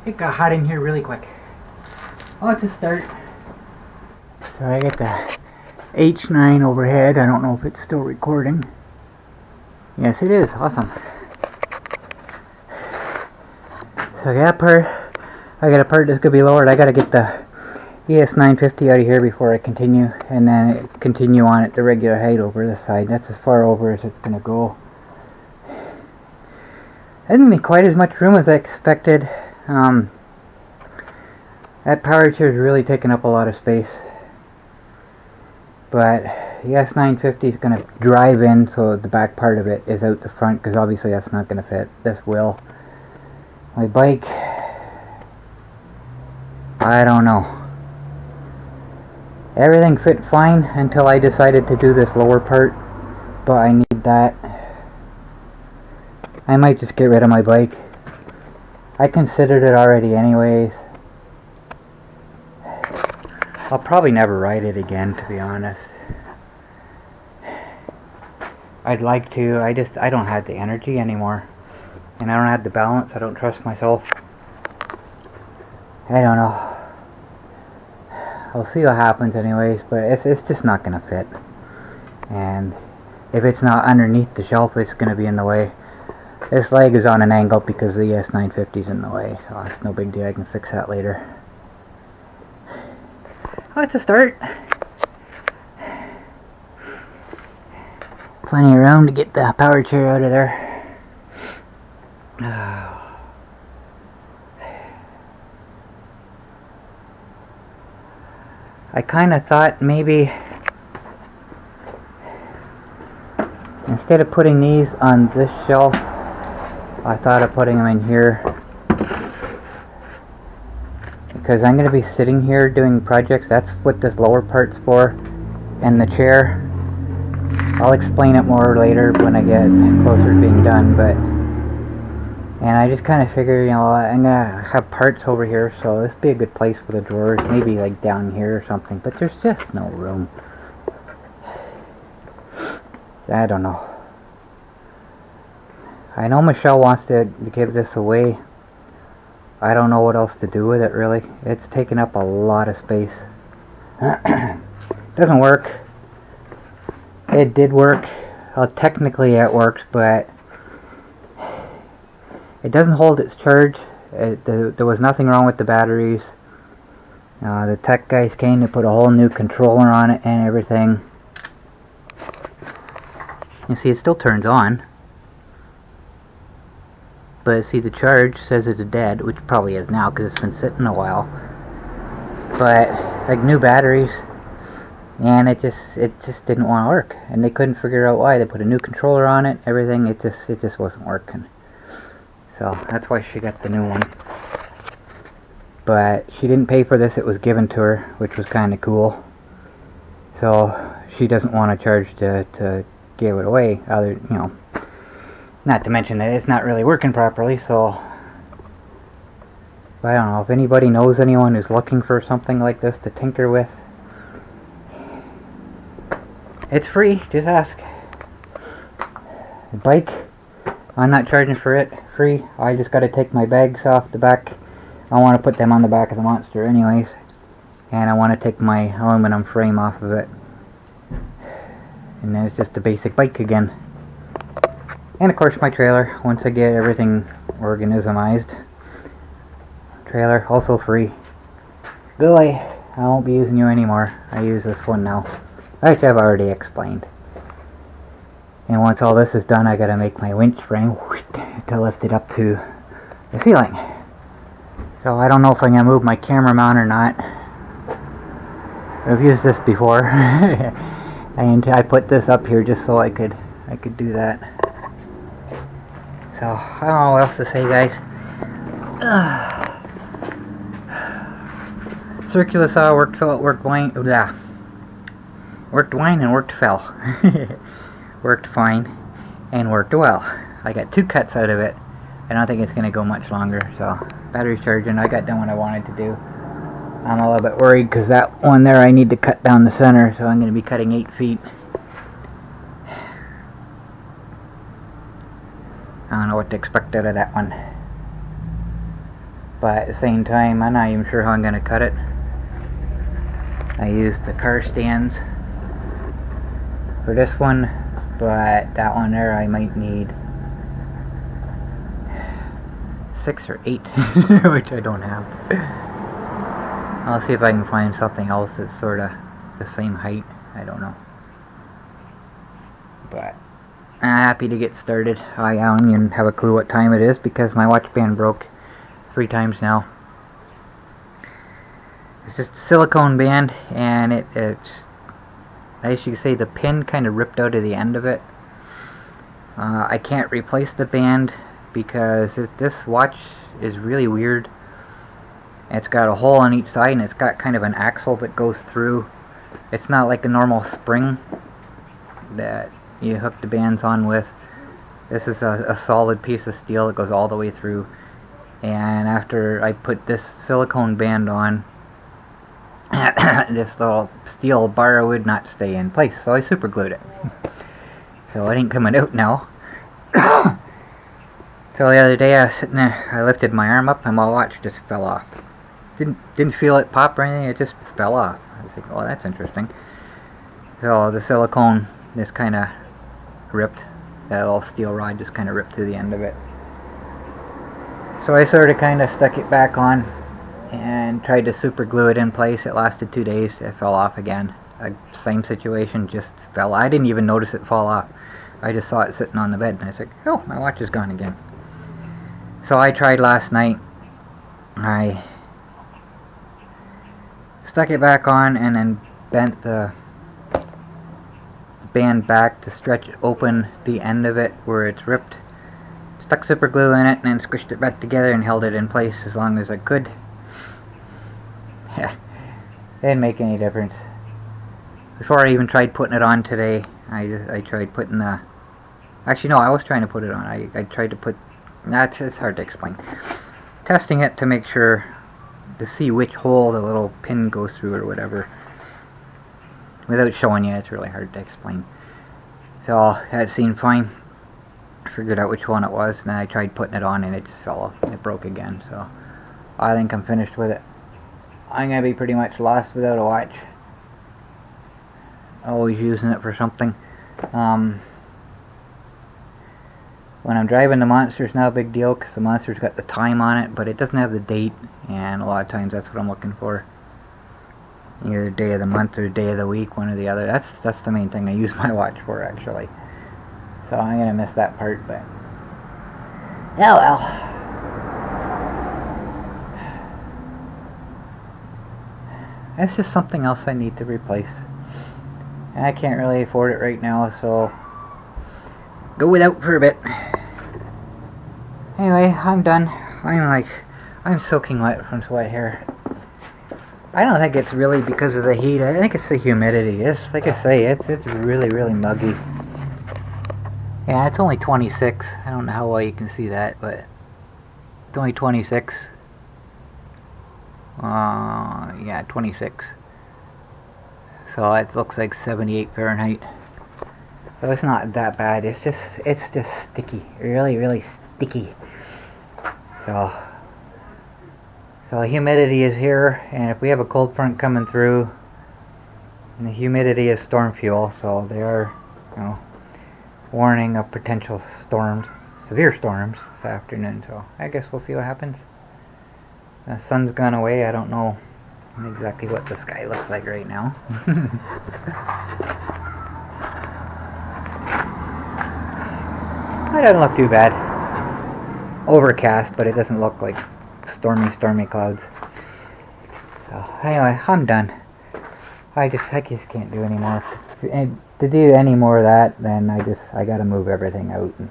It got hot in here really quick. Oh, it's a start. So I got the H9 overhead. I don't know if it's still recording. Yes, it is. Awesome. So I got a part that's gonna be lowered. I gotta get the ES950 out of here before I continue, and then continue on at the regular height over this side. That's as far over as it's gonna go. Hasn't been quite as much room as I expected. That power chair is really taking up a lot of space. But the S950 is going to drive in, so the back part of it is out the front, because obviously that's not going to fit. This will. My bike, I don't know. Everything fit fine until I decided to do this lower part, but I need that. I might just get rid of my bike. I considered it already anyways. I'll probably never ride it again, to be honest. I'd like to, I don't have the energy anymore. And I don't have the balance, I don't trust myself. I don't know. I'll see what happens anyways, but it's just not gonna fit. And if it's not underneath the shelf, it's gonna be in the way. This leg is on an angle because the S950 is in the way, so it's no big deal, I can fix that later. Oh, it's a start. Plenty of room to get the power chair out of there. I kind of thought maybe instead of putting these on this shelf, I thought of putting them in here. Because I'm going to be sitting here doing projects. That's what this lower part's for. And the chair, I'll explain it more later when I get closer to being done. But and I just kind of figured, you know, I'm going to have parts over here, so this would be a good place for the drawers. Maybe like down here or something. But there's just no room. I don't know. I know Michelle wants to give this away. I don't know what else to do with it, really. It's taking up a lot of space. Doesn't work. It did work. Well, technically it works, but it doesn't hold its charge. There was nothing wrong with the batteries. The tech guys came to put a whole new controller on it and everything. You see, it still turns on. But see, the charge says it's dead, which probably is now because it's been sitting a while. But like new batteries, and it just didn't want to work, and they couldn't figure out why. They put a new controller on it, everything. It just wasn't working. So that's why she got the new one. But she didn't pay for this; it was given to her, which was kind of cool. So she doesn't want to charge to give it away. Other, you know. Not to mention that it's not really working properly, so I don't know if anybody knows anyone who's looking for something like this to tinker with. It's free, just ask. The bike, I'm not charging for it, free. I just gotta take my bags off the back. I want to put them on the back of the Monster anyways. And I want to take my aluminum frame off of it. And then it's just a basic bike again. And of course my trailer, once I get everything organized. Trailer, also free. Go away, I won't be using you anymore. I use this one now. Which I've already explained. And once all this is done, I gotta make my winch frame to lift it up to the ceiling. So I don't know if I'm gonna move my camera mount or not. I've used this before. And I put this up here just so I could do that. So, I don't know what else to say, guys. Circular saw worked fine and worked fell. Worked fine and worked well. I got 2 cuts out of it. I don't think it's going to go much longer. So, battery's charging. I got done what I wanted to do. I'm a little bit worried because that one there I need to cut down the center, so I'm going to be cutting 8 feet. I don't know what to expect out of that one. but at the same time, I'm not even sure how I'm going to cut it. I used the car stands for this one, but that one there I might need 6 or 8, which I don't have. I'll see if I can find something else that's sort of the same height. I don't know. But I'm happy to get started. I don't even have a clue what time it is because my watch band broke 3 times now. It's just a silicone band, and it's, as you can see, the pin kind of ripped out of the end of it. I can't replace the band because this watch is really weird. It's got a hole on each side, and it's got kind of an axle that goes through. It's not like a normal spring that you hook the bands on with. This is a solid piece of steel that goes all the way through. And after I put this silicone band on, this little steel bar would not stay in place, so I super glued it. So it ain't coming out now. So the other day I was sitting there, I lifted my arm up and my watch just fell off. Didn't feel it pop or anything, it just fell off. I was like, oh, that's interesting. So the silicone just kind of ripped. That little steel rod just kind of ripped through the end of it. So I sort of kind of stuck it back on and tried to super glue it in place. It lasted 2 days. It fell off again. Same situation, just fell. I didn't even notice it fall off. I just saw it sitting on the bed and I was like, oh, my watch is gone again. So I tried last night. I stuck it back on and then bent the band back to stretch open the end of it where it's ripped. Stuck super glue in it and then squished it back together and held it in place as long as I could. Yeah, it didn't make any difference. Before I even tried putting it on today, I tried putting the... Actually, no, I was trying to put it on. I tried to put... It's hard to explain. Testing it to make sure, to see which hole the little pin goes through or whatever. Without showing you, it's really hard to explain. So, that seemed fine. I figured out which one it was, and then I tried putting it on and it just fell off. It broke again, so I think I'm finished with it. I'm going to be pretty much lost without a watch. Always using it for something. When I'm driving the Monster, it's not a big deal because the Monster's got the time on it, but it doesn't have the date, and a lot of times that's what I'm looking for. Either day of the month or day of the week, one or the other. That's the main thing I use my watch for, actually. So I'm going to miss that part, but... oh well. That's just something else I need to replace. And I can't really afford it right now, so... go without for a bit. Anyway, I'm done. I'm soaking wet from sweat here. I don't think it's really because of the heat. I think it's the humidity. It's, like I say, it's really, really muggy. Yeah, it's only 26. I don't know how well you can see that, but it's only 26. Yeah, 26. So it looks like 78 Fahrenheit. So it's not that bad. It's just sticky. Really, really sticky. So humidity is here, and if we have a cold front coming through, and the humidity is storm fuel, so they are, warning of potential storms, severe storms this afternoon. So I guess we'll see what happens. The sun's gone away. I don't know exactly what the sky looks like right now. It doesn't look too bad. Overcast, but it doesn't look like stormy clouds. So anyway, I'm done. I just can't do any more. And to do any more of that, then I gotta move everything out. And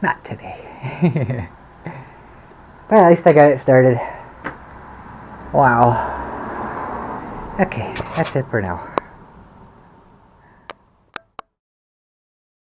not today. But at least I got it started. Wow. Okay, that's it for now.